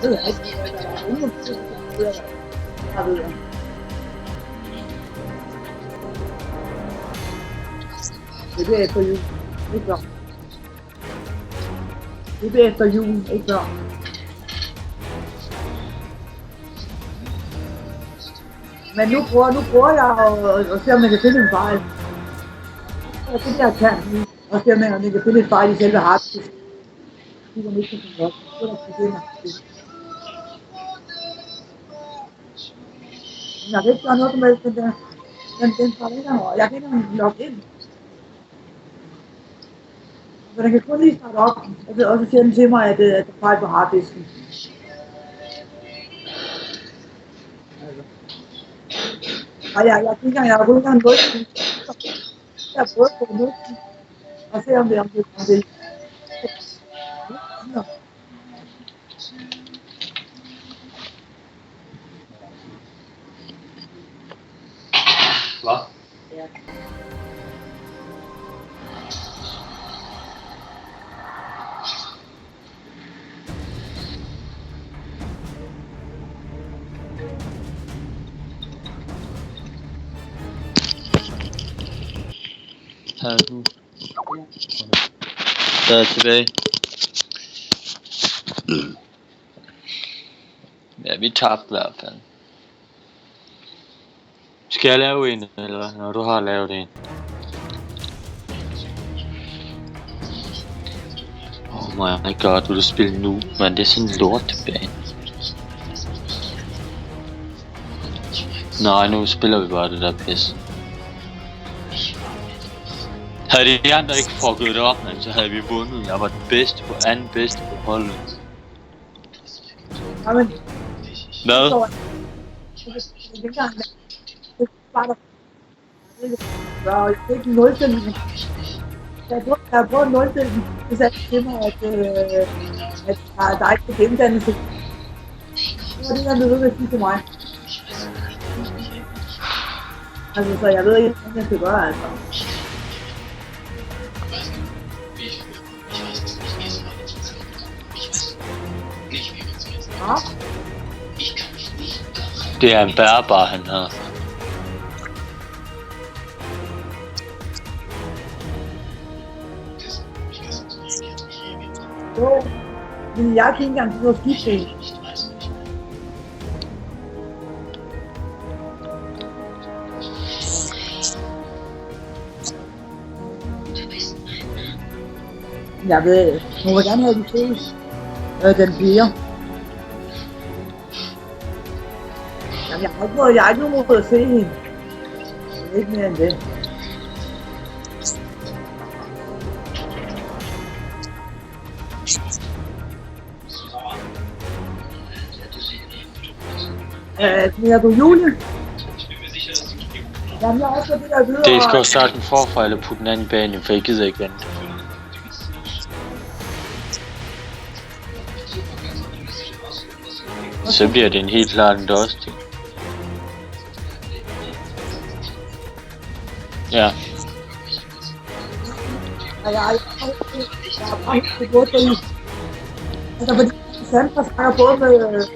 ved jeg ikke, der er ingen, der ved jeg. Det bliver efter jul, ikke før. Det bliver efter jul, ikke før. Men nu prøver jeg at se, om jeg kan finde en fejl. Og det jeg kan nu, og se, om jeg kan finde en fejl i selve harddisk. Det er ikke så godt. Det er der problemer. Jeg kan ikke gøre noget med den der. Den falder ikke over. Jeg kan ikke logge ind. Så den kan kun lige starte op, og så siger den til mig, at der er fejl på harddisken. Og jeg tænker, jeg har gået en gang jeg har prøvet på noget, og se om det. Hvad? Ja. Her nu. Der er tilbage. Ja, vi tabte i hvert fald. Skal jeg lave en, eller hvad? Når du har lavet en. Oh my god, vil du spille nu? Men det er sådan en lort tilbage. Nej, nu spiller vi bare det der pis. Havde de andre ikke fucket det op, men så havde vi vundet. Jeg var den bedste på anden bedste på holdet. Jamen, Hvad? Jeg fik en 0-stilling. Jeg har prøvet en 0-stilling. Det sagde til mig, at der er ikke er genkendelse. Det var det, der nødvendigt at sige til mig. Altså, så jeg ved ikke, hvad jeg skal gøre, altså. Ja. Det er en bærbar, han har. Jo, men jeg kan ikke engang få skifte en. Jeg ved, hun vil gerne have de ses. Den piger. Jamen, jeg har ikke nogen måde at se hende. Det er ikke mere end det. Smider du Julie? Jamen, jeg har også det der videre. Det skal jo starte den forfra eller putte den anden bane, for jeg gider ikke vente. Så bliver det en helt klart en dusty. Ja. Og jeg har faktisk gået på is. Altså, fordi Sandra snakker både med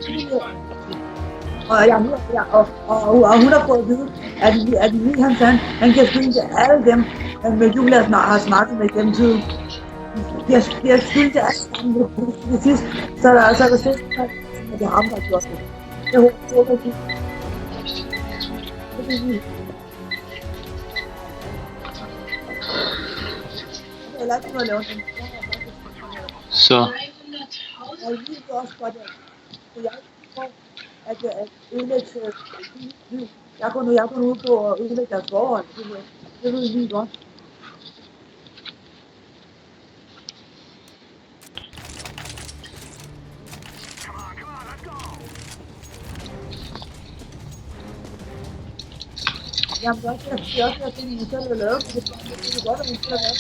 og hun har fået at vide, at lige han kan skylde til alle dem, med Julia har snakket med gennem tiden. De har skyldt til alle sammen det sidste, så er der selv, at det er ham, der har gjort det. Jeg håber ikke. Jeg lader ikke noget lave den. Så. Jeg ved også godt, at jeg tror, at ødelægge liv. Jeg går nu ud på at ødelægge deres forhold. Det ved I lige godt. Jamen, det er også at finde mig selv at lave, for det er godt, at man skal lave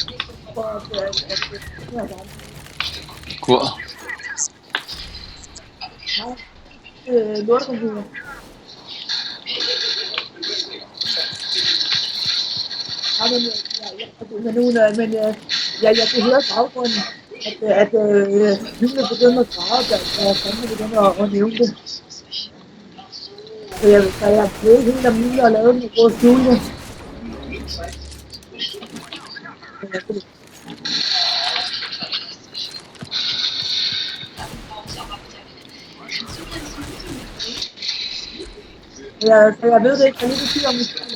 for at det her gang. Hvor? Nej, lortecomputer. Ja, men jeg kan høre baggrunden. at Julie begynder at græde, da jeg fandme begynder at nævne det. Så jeg blev ikke helt almindelig at lave den og gå og skjule det. Så jeg ved det ikke, jeg er lidt i tvivl om, det.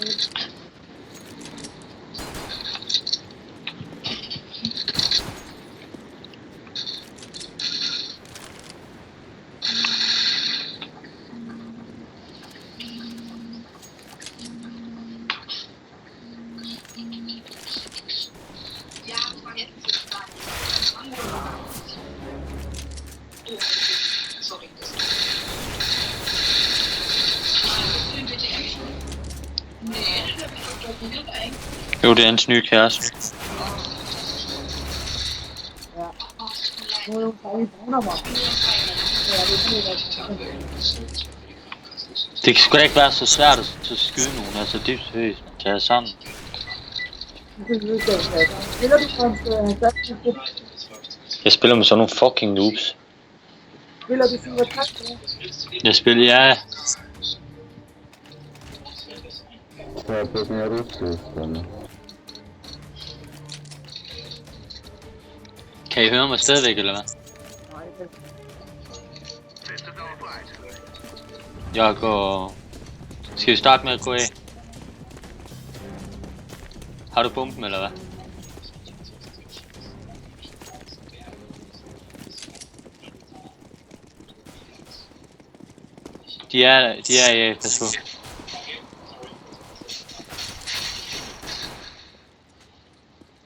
Jo, det er hans nye kæreste. Ja. Nu er hun faktisk bruner mig. Det kan sgu da ikke være så svært at skyde nogen, altså det er seriøst, man tager sammen. Spiller du som første? Jeg spiller med sådan nogle fucking noobs. Spiller du som første? Jeg spiller, ja. Kan I høre mig stadigvæk, eller hvad? Jeg går... Skal vi starte med at gå af? Har du bomben, eller hvad? De er i A, pas på.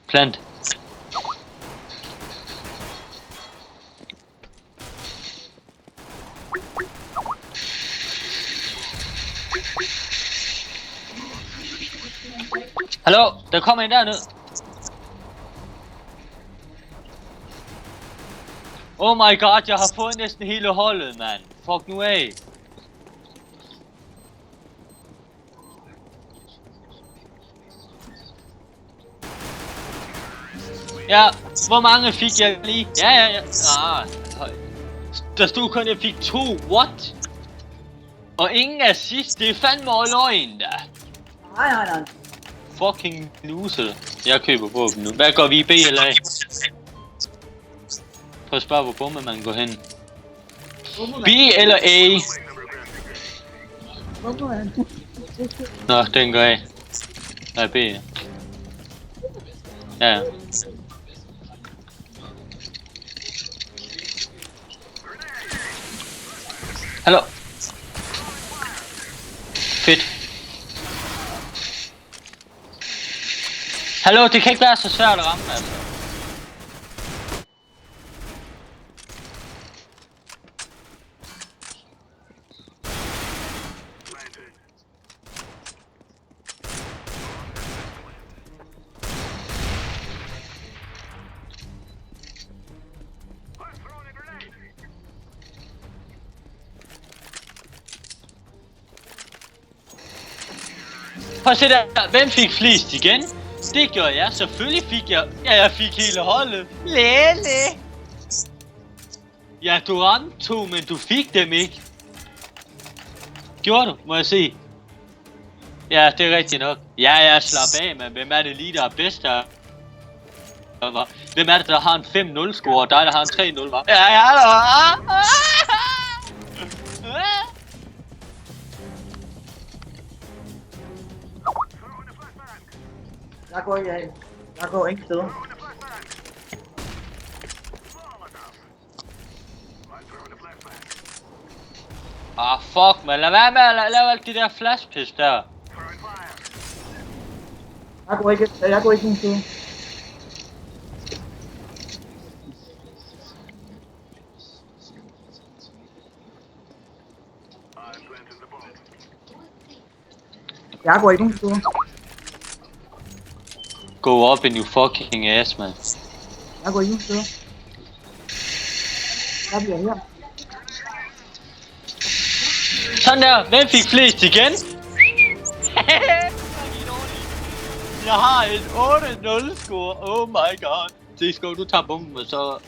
Plant. Hallo, der kommer en derned. Oh my god, jeg har fået næsten hele holdet, mand. Fuck nu af. Ja, hvor mange fik jeg lige? Ja. Der stod kun, jeg fik 2. What? Og ingen assist, det er fandme løgn, da. Nej. Fucking loser. Jeg køber våben nu. Hvad går vi i B eller A? Prøv at spørge, hvor bombe man går hen. B eller A? Nå, den går A. Nej, B. Ja. Hallo. Fedt. Hallo, det kan ikke være så svært at ramme, altså. Prøv at se der, hvem fik flest igen? Det gjorde jeg, selvfølgelig fik jeg. Ja, jeg fik hele holdet. Lele! Ja, du ramte 2, men du fik dem ikke. Gjorde du, må jeg se? Ja, det er rigtigt nok. Ja, jeg slap af, men hvem er det lige, der er bedst her? Hvem er det, der har en 5-0 score, og dig, der har en 3-0, hva'? Ja, Jeg går ikke af. Jeg går ingen steder. Fuck, man. Lad være med at lave alt det der flashpiss der. Jeg går ikke nogen steder. Jeg går ikke nogen steder. Go up in you fucking ass, man. Jeg går ikke nogen steder. Jeg bliver her. Sådan der. Hvem fik flest igen? Jeg har en 8-0 score. Oh my god. Det skal du tage bomben, og så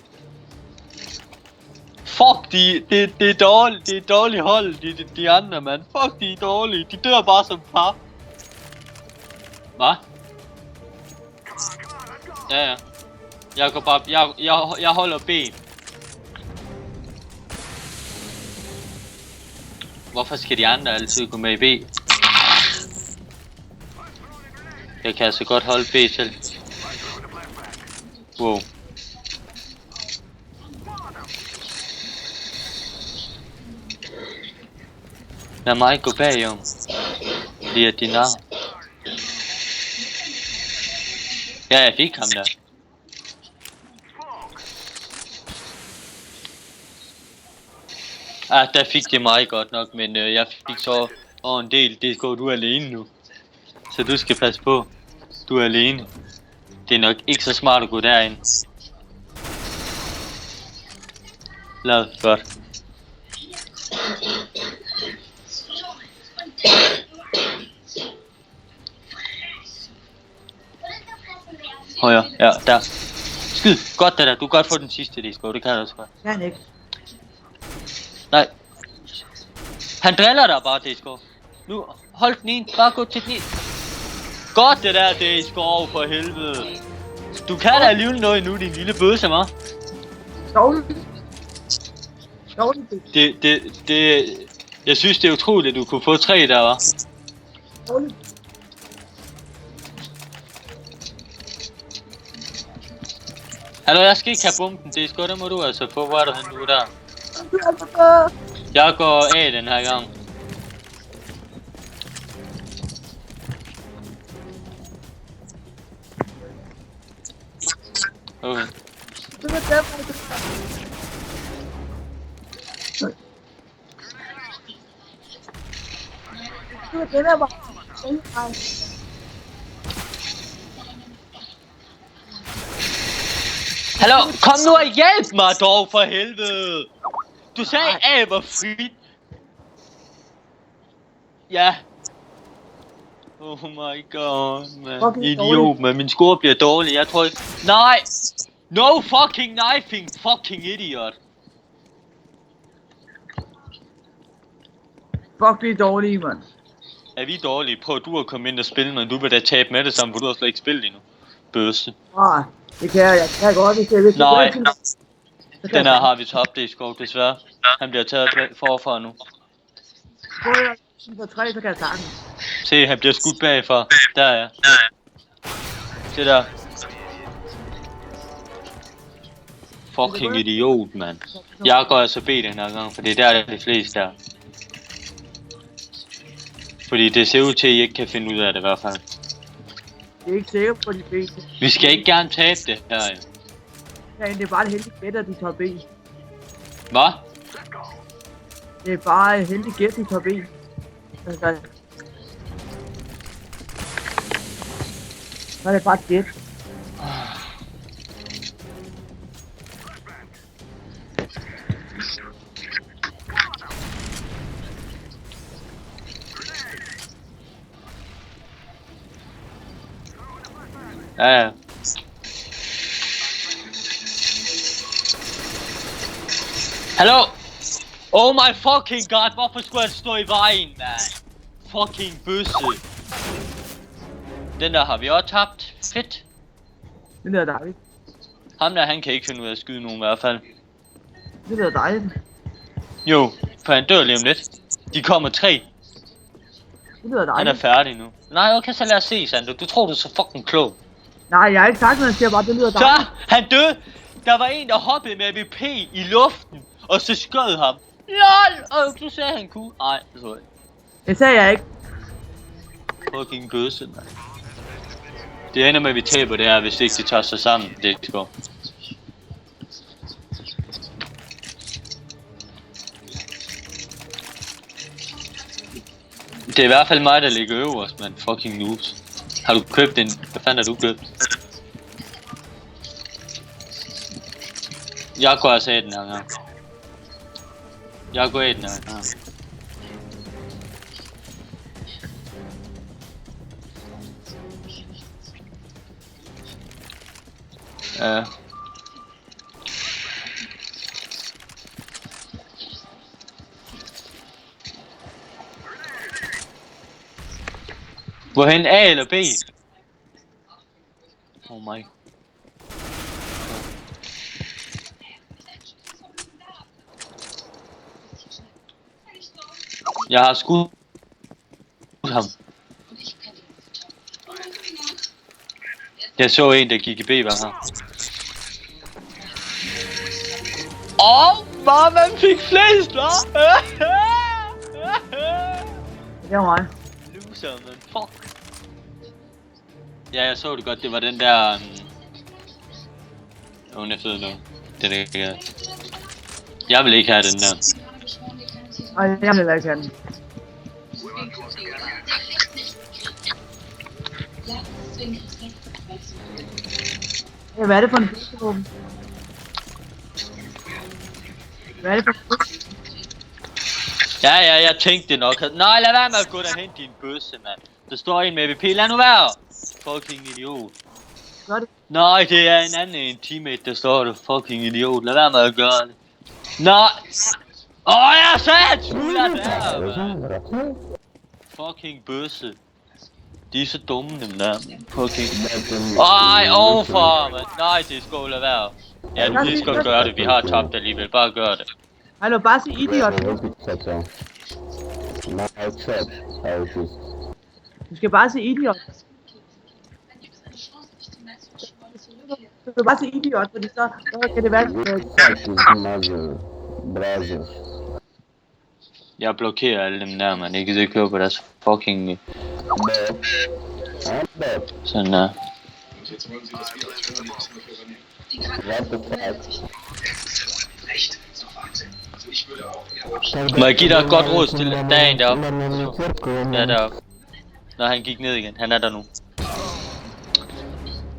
Fuck, det er dårligt. Det er dårligt hold, de andre, mand. Fuck, de er dårlige. De dør bare som par. Hvad? Ja. Jeg går bare... Jeg holder B. Hvorfor skal de andre altid gå med i B? Jeg kan altså godt holde B selv. Wow. Lad mig gå bagom. Det er din navn. Ja, jeg fik ham der. Der fik det mig godt nok, men jeg fik så en del. Det går du alene nu. Så du skal passe på. Du er alene. Det er nok ikke så smart at gå derind. Lad godt. Højre, ja, der. Skyd, godt det der. Du kan godt få den sidste, det skal. Det kan jeg også godt. Kan han ikke. Nej. Han driller dig bare, Disco. Nu, hold den ind. Bare gå til den ind. Godt det der, Disco, for helvede. Du kan da alligevel noget nu, din lille bøsse, hva'? Dårligt. Jeg synes, det er utroligt, at du kunne få 3 der, hva'? Dårligt. Hallo, jeg skal ikke have bomben, Disco. Der må du altså få. Hvor er du henne nu der? Jeg går af den her gang. Okay. Hallo, kom nu og hjælp mig dog for helvede! Du sagde A var frit. Ja. Oh my god, man. Idiot, man. Min score bliver dårlig. Jeg tror ikke... Nej! No fucking knifing, fucking idiot. Fuck, vi er dårlige, mand. Er vi dårlige? Prøv du at komme ind og spille, men du vil da tabe med det samme, for du har slet ikke spillet endnu. Bøsse. Nej, det kan jeg kan godt, hvis jeg vil. Nej. Den her har vi tabt det i skov, desværre. Han bliver taget forfra nu. På 3, så kan jeg sagtens. Se, han bliver skudt bagfra. Der er. Se der. Fucking idiot, mand. Jeg går altså B den her gang, for det er der de fleste er. Fordi det ser ud til, at I ikke kan finde ud af det i hvert fald. Det er ikke sikkert på de fleste. Vi skal ikke gerne tabe det her, ja. Ja, det er bare et heldigt gæt, at de tager B. Hvad? Det er bare et heldigt gæt, de tager B. Så er det bare et gæt. Ja. Hallo? Oh my fucking god, hvorfor skulle han stå i vejen, man? Fucking bøsse. Den der har vi også tabt. Fedt. Det lyder dejligt. Ham der, han kan ikke finde ud af at skyde nogen i hvert fald. Det lyder dejligt. Jo, for han dør lige om lidt. De kommer 3. Det lyder dejligt. Han er færdig nu. Nej, okay, så lad os se, Sandro. Du tror, du er så fucking klog. Nej, jeg har ikke sagt noget, jeg siger bare, det lyder dejligt. Så, han døde. Der var en, der hoppede med AVP i luften, og så skød ham. LOL! Og du sagde, han kunne. Nej, det tror jeg. Det sagde jeg ikke. Fucking bøsse, man. Det ender med, at vi taber det her, hvis ikke de tager sig sammen. Det går. Det er i hvert fald mig, der ligger øverst, man. Fucking noobs. Har du købt den? Hvad fanden har du købt? Jeg går altså af den her gang. Jeg går af den her gang. Ja. Hvorhen A eller B? Oh my. Jeg har skudt ham. Jeg så en, der gik i B, var her. Man fik flest, hva'? Det var mig. Loser, man. Fuck. Ja, jeg så det godt. Det var den der... Hun er fed nu. Det er ikke... Jeg vil ikke have den der. Ej, jeg vil heller ikke have den. Ja, hvad er det for en bøssevåben? Hvad er det for en bøsse? Ja, jeg tænkte nok. Nej, lad være med at gå derhen, din bøsse, mand. Der står en med VP. Lad nu være. Fucking idiot. Gør det. Nej, det er en anden en teammate, der står der. Fucking idiot. Lad være med at gøre det. Nej. Jeg sagde, sgu lad være, mand. Fucking bøsse. De er så dumme, dem der. Fucking... overfor, mand. Nej, det skal lade være. Ja, du lige skal gøre det. Vi har tabt alligevel. Bare gør det. Hallo, bare sig idiot. Du skal bare sige idiot. Du skal bare sige idiot, fordi så kan det være... Jeg blokerer alle dem der, man. Jeg gider ikke høre på deres fucking... Sådan der. Må jeg give dig et godt råd til? Der er en deroppe. Ja, deroppe. Nå, han gik ned igen. Han er der nu.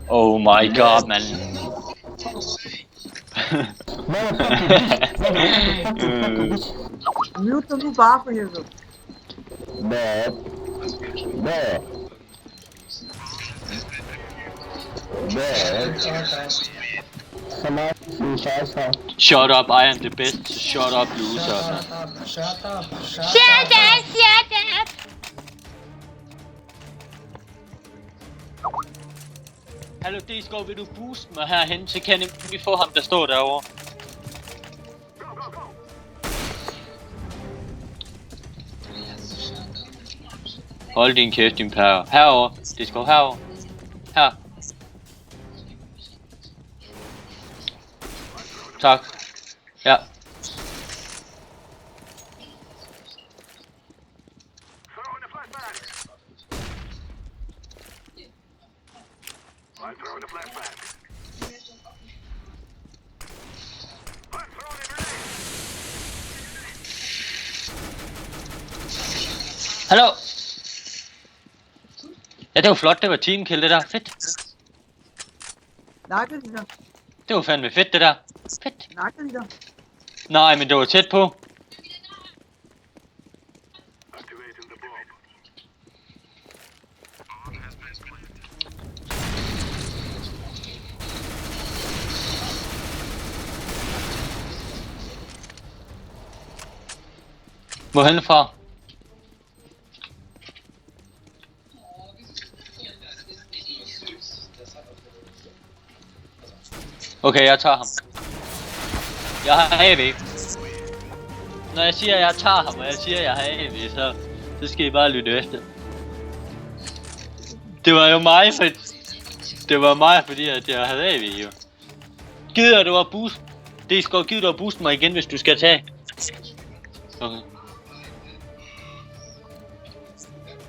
Oh my god, man. Mute nu bare for helvede. Shut up, I am the best. Shut up, loser. Shut up. Hallo, D-Skov, vil du booste mig herhen, så kan vi få ham, der står derovre. Hold din kæft, din pære. Herover. D-Skov, herover. Her. Tak. Ja. Hallo. Ja, det var flot. Det var teamkill, det der. Fedt. Nakker de der? Det var fandme fedt, det der. Fedt. Nakker de der? Nej, men det var tæt på. Hvorhen fra? Okay, jeg tager ham. Jeg har AV. Når jeg siger, at jeg tager ham, og jeg siger, at jeg har AV, så skal I bare lytte efter. Det var jo mig, fordi at jeg havde AV, jo. Gider du at boost? Det skal give dig at booste mig igen, hvis du skal tage. Okay.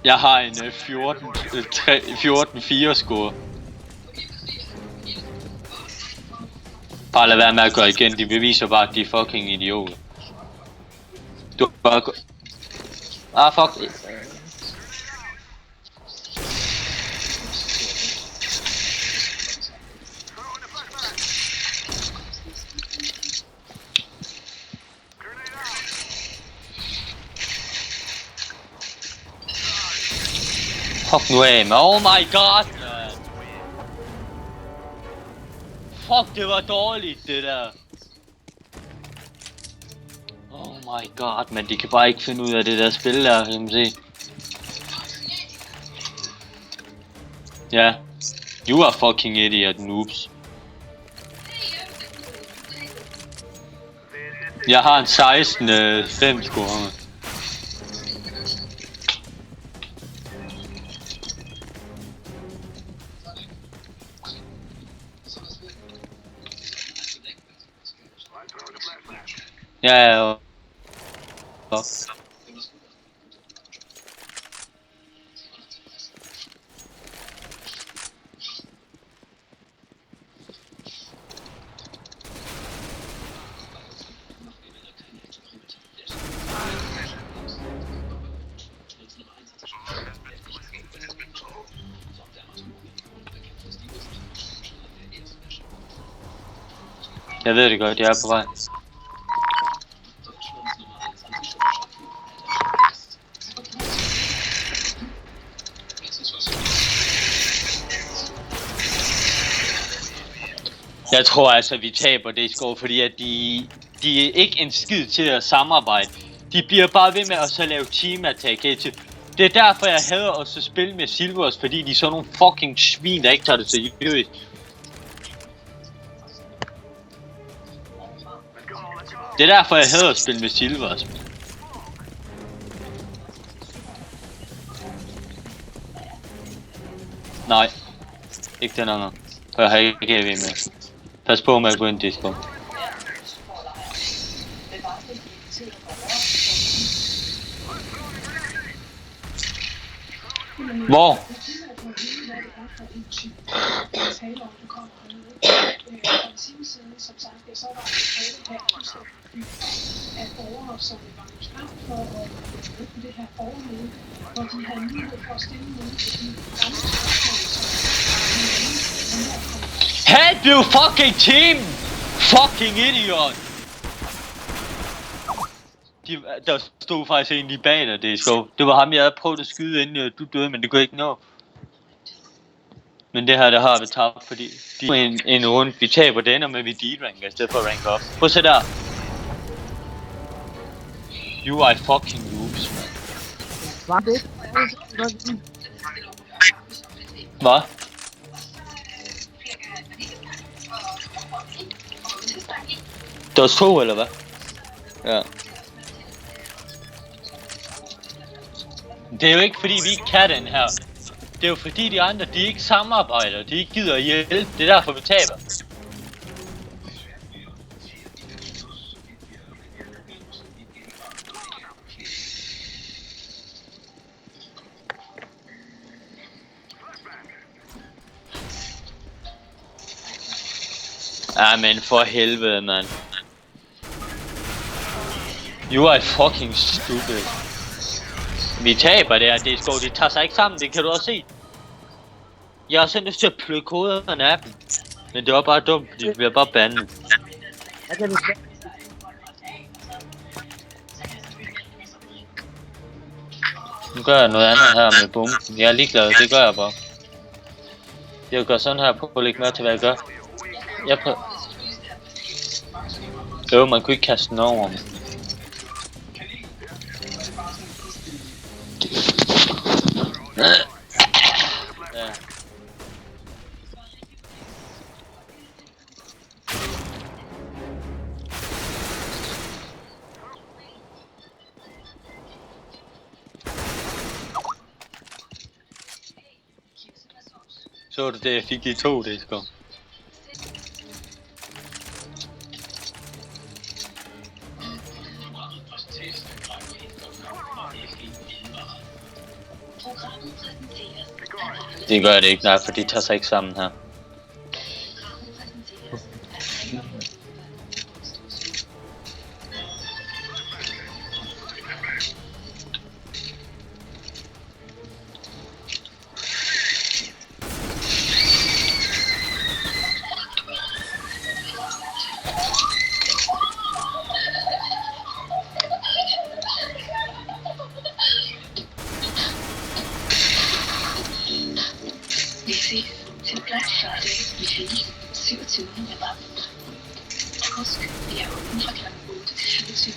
Jeg har en 14-4 score. Bare lad være med at gøre igen, de beviser bare, at de er fucking idioter. Du bare gå... fuck. Fuck nu af, man. Oh my god, man. Fuck, det var dårligt, det der. Oh my god, men de kan bare ikke finde ud af det der spil der, kan man se. Ja. You are fucking idiot, noobs. Jeg har en 16 score. Ja. Jeg ved det godt, jeg er på vej. Jeg tror altså, vi taber det score, fordi at de er ikke en skid til at samarbejde. De bliver bare ved med at så lave team-attack. Det er derfor, jeg hader også at spille med Silvers, fordi de er sådan nogle fucking svin, der ikke tager det seriøst. Det er derfor, jeg hader at spille med Silvers. Nej. Ikke den anden. For jeg har ikke AV med. Pas på med at gå ind i Discord. Hvor? Help you fucking team! Fucking idiot! Der stod faktisk egentlig bag dig, det er sjovt. Det var ham, jeg havde prøvet at skyde inden du døde, men det kunne ikke nå. Men det her, der har vi tabt, fordi en runde, vi taber den, og med vi D-ranker i stedet for at rank op. Prøv at se der. You are fucking noobs, man. Var det ikke? Hvad? Der var 2, eller hvad? Ja. Det er jo ikke fordi vi ikke kan den her. Det er jo fordi de andre, de ikke samarbejder, de ikke gider at hjælpe. Det er derfor vi taber. Ah, men for helvede, man. You are fucking stupid. Vi taber det her, det er de tager sig ikke sammen, det kan du også se. Jeg har sådan lyst til at plukke koderne af dem. Men det var bare dumt, fordi vi bliver bare bandet. Nu gør jeg noget andet her med bomben. Jeg er ligeglad, det gør jeg bare. Jeg gør sådan her på at lægge mærke til, hvad jeg gør. Jeg prøver. Jo, man kunne ikke kaste den over mig. Ja. Så du det, jeg fik de 2, det skal. Det gør det ikke, nej, for de tager sig ikke sammen her. Vi ses til Black Friday i Helge 27. januar. Husk, vi er åbne fra kl. 8 til 24.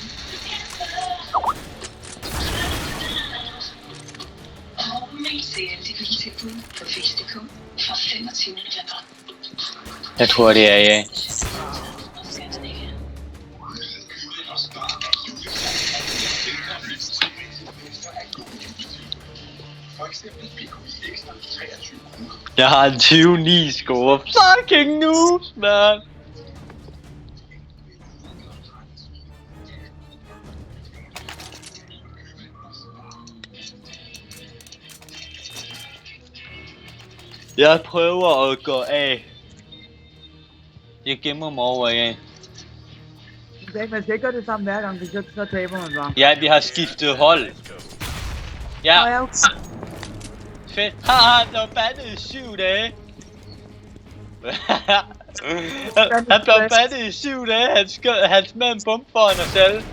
Og vi ser de Tilbyde tilbud på Fix.dk fra 25. november. Jeg tror det er ja. Jeg har en 20-9 score. Fucking noobs, man. Jeg prøver at gå af. Jeg gemmer mig over af. Man skal ikke gøre det samme hver gang, så taber man bare. Ja, vi har skiftet hold. Ja. Nå, ja, okay. Fedt. Haha, han blev bandet i 7 dage. Han blev bandet i 7 dage. Han smed en bombe foran os alle.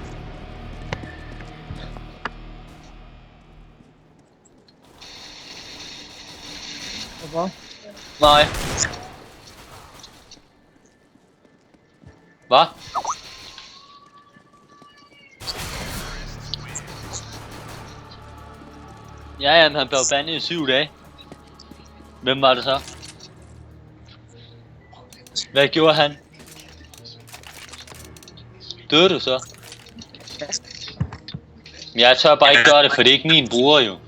Hvorfor? Nej. Hvad? Ja, han blev bandet i 7 dage. Hvem var det så? Hvad gjorde han? Døde du så? Jeg tør bare ikke gøre det, for det er ikke min bruger jo.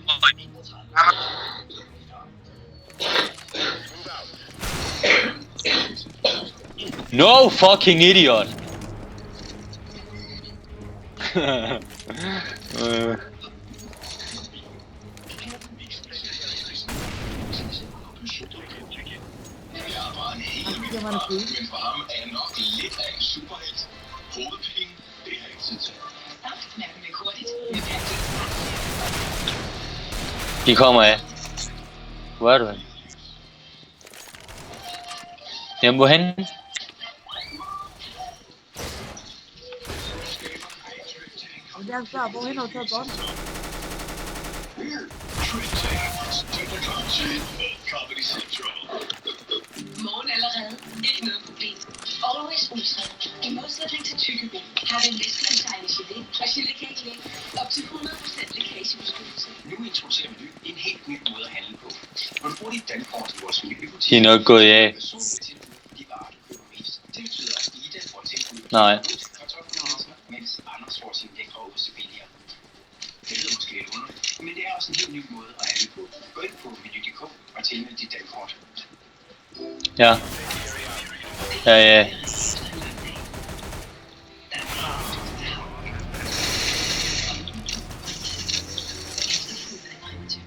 No fucking idiot! Men for ham er nok lidt af en superhelt. Hovedpenge, det har ikke tid til. Men det er hurtigt. De kommer af. Hvor er du hen? Jamen hvorhen? Og jeg er klar, hvorhen har du taget bånd? Morgen allerede. Ikke noget problem. Always Ultra. I modsætning til tykkeby har den læskeindtegnet gelé og gelécake op til 100% lækagebeskyttelse. Nu introducerer vi en helt ny måde at handle på. Når du bruger dit dankort i vores familiebutik, De er nok gået af. de varer, du køber mest. Det betyder, at Ida får tilbud Nej. kartoffelmosser, mens Anders får sin lækre ost billigere. Det lyder måske lidt underligt, men det er også en helt ny måde at handle på. Gå ind på Menu.dk og tilmeld dit dankort. Ja. Ja.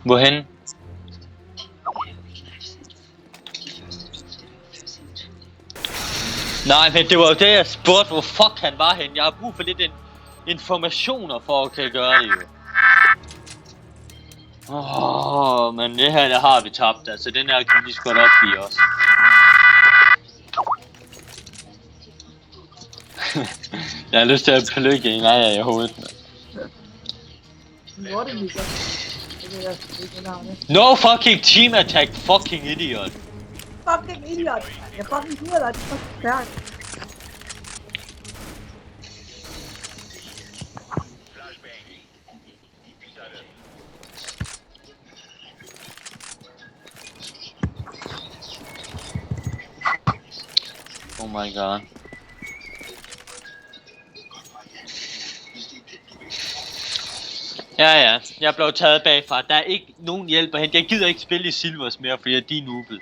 Hvorhen? Nej, men det var jo det, jeg spurgte, hvor fuck han var hen. Jeg har brug for lidt informationer for at kan gøre det jo. Men det her, der har vi tabt, altså den her kan vi sgu godt opgive også. Jeg har lyst til at plukke en af jer i hovedet. No fucking team attack, fucking idiot. Fucking idiot. Jeg fucking gider dig, det er fucking færdigt. Oh my god. Ja, jeg blev taget bagfra. Der er ikke nogen hjælp at hente. Jeg gider ikke spille i Silvers mere, fordi de er noobet.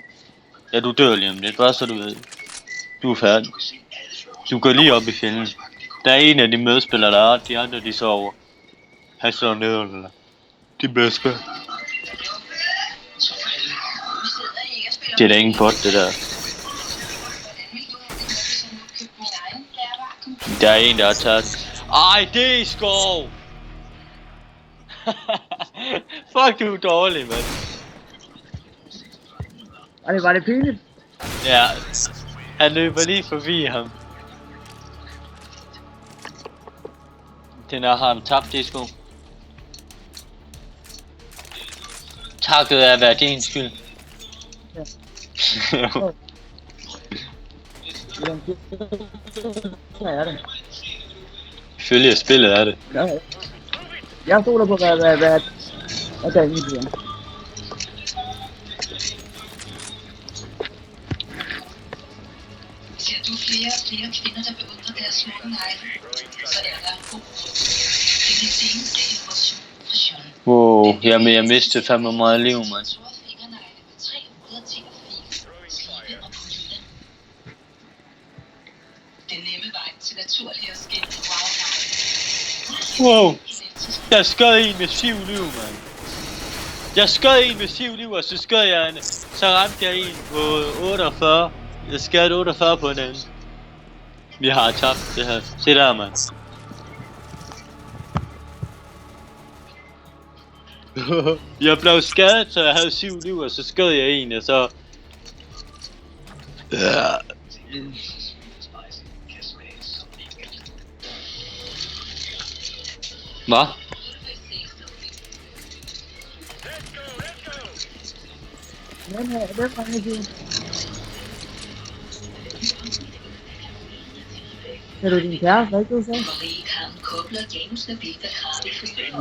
Ja, du dør lige om lidt, bare så du ved. Du er færdig. Du går lige op i fjenden. Der er en af de medspillere, der er, de andre de sover. Han slår ned under. De bedste. Det er da ingen bot, det der. Der er en, der har taget. Ej, det er skov! Fuck, du er dårlig, mand. Og det var det pinligt. Ja, han løber lige forbi ham. Den der har han tabt, det sko. Takket er at være din skyld. Ja. Hvad er det? Ifølge spillet er det. Ja. Jeg stoler på, hvad der egentlig bliver. Du er flere og flere kvinder, der beundrer deres smukke negle. Så er der god råd. Det er den seneste information fra Sean. Wow, jamen jeg mistede fandme meget liv, mand. Store fingernegle med 3 røde ting og fil, stribe og polyder. Den nemme vej til naturlig at skille Wow, jeg skød en med 7 liv, mand. Jeg skød en med 7 liv, og så skød jeg en. Så ramte jeg en på 48. Jeg skød 48 på en anden. Vi har tabt det her. Se der, mand. Jeg blev skadet, så jeg havde 7 liv, og så skød jeg en, og så... Hvad? Hvem ringer til? Er du din kæreste, hvad du sagde?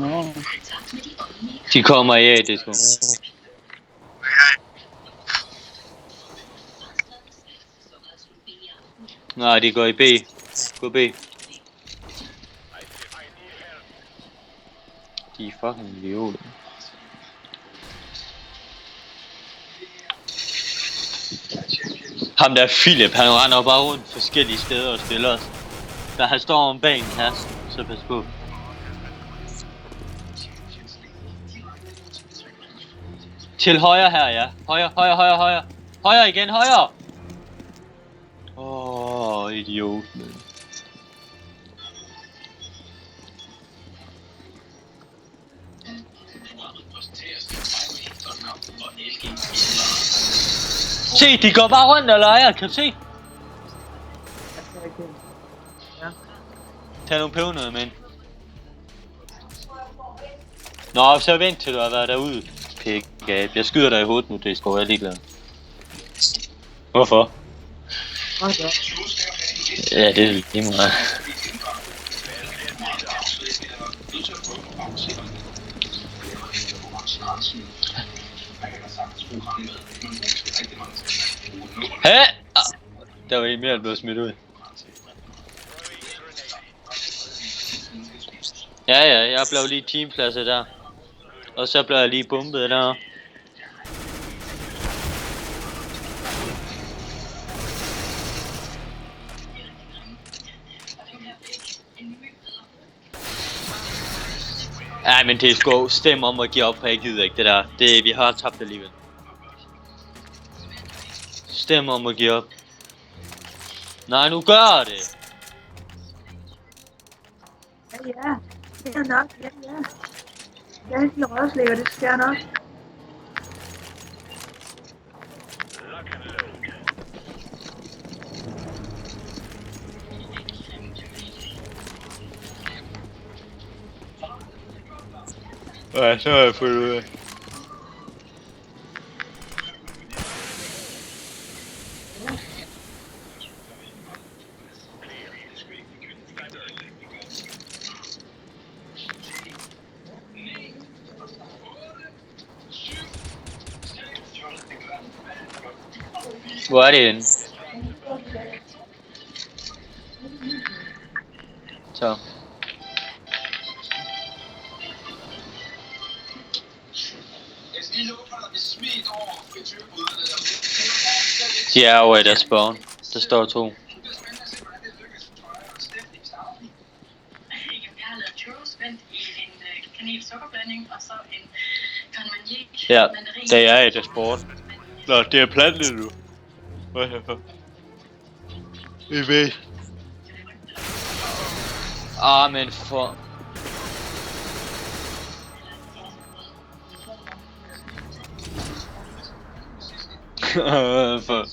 Nå. De kommer i det sgu. Nej, de går i B. Gå B. De er fucking idioter. Ham der Philip, han render bare rundt forskellige steder og spiller os. Der han står om banen her, så pas på. Til højre her, ja. Højre, højre, højre, højre. Højre igen, højre! Idiot, man. Se, de går bare rundt og leger, kan du se? Ja. Tag nogle pebernødder med ind. Nå, så vent til du har været derude. Pik, jeg skyder dig i hovedet nu, det er sgu jeg ligeglad. Hvorfor? Okay. Ja, det er lige meget. Hæ? Der var en mere, der blev smidt ud. Ja, jeg blev lige teampladset der. Og så blev jeg lige bumpet der. Ja, men det er sgu stem om at give op, for jeg gider ikke det der. Det, vi har tabt alligevel. Stem om at give op. Nej, nu gør det! Ja, det er nok, ja. Jeg er ikke rødslægger, det skal jeg nok. Ja, så har jeg fundet ud af. Hvor er det henne? Så. De er over i deres spawn. Der står 2. Jeg har lavet churros vendt i en kanel-sukkerblanding og så en Carmagné. Ja, det er i deres sport. Nå, det er plantet nu. Hvad her? Vi ved. Men for... for...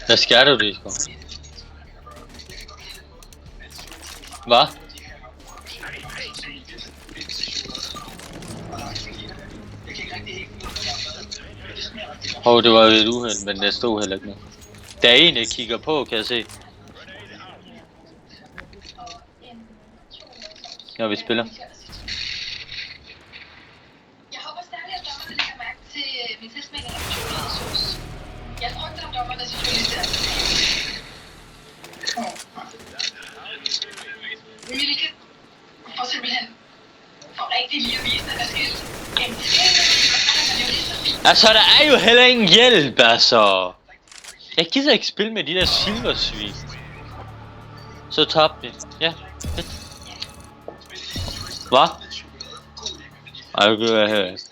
Hvad skal du det, sgu? Hvad? Det var jo et uheld, men der stod heller ikke noget. Der er en, der kigger på, kan jeg se. Når vi spiller. Jeg håber stadig, at dommerne lægger mærke til min lige at vise dig, hvad skal. Altså, der er jo heller ingen hjælp, altså. Jeg gider ikke spille med de der silversvin. Så tabte vi. Ja, fedt. Hvad? Ej, det gør jeg heller ikke.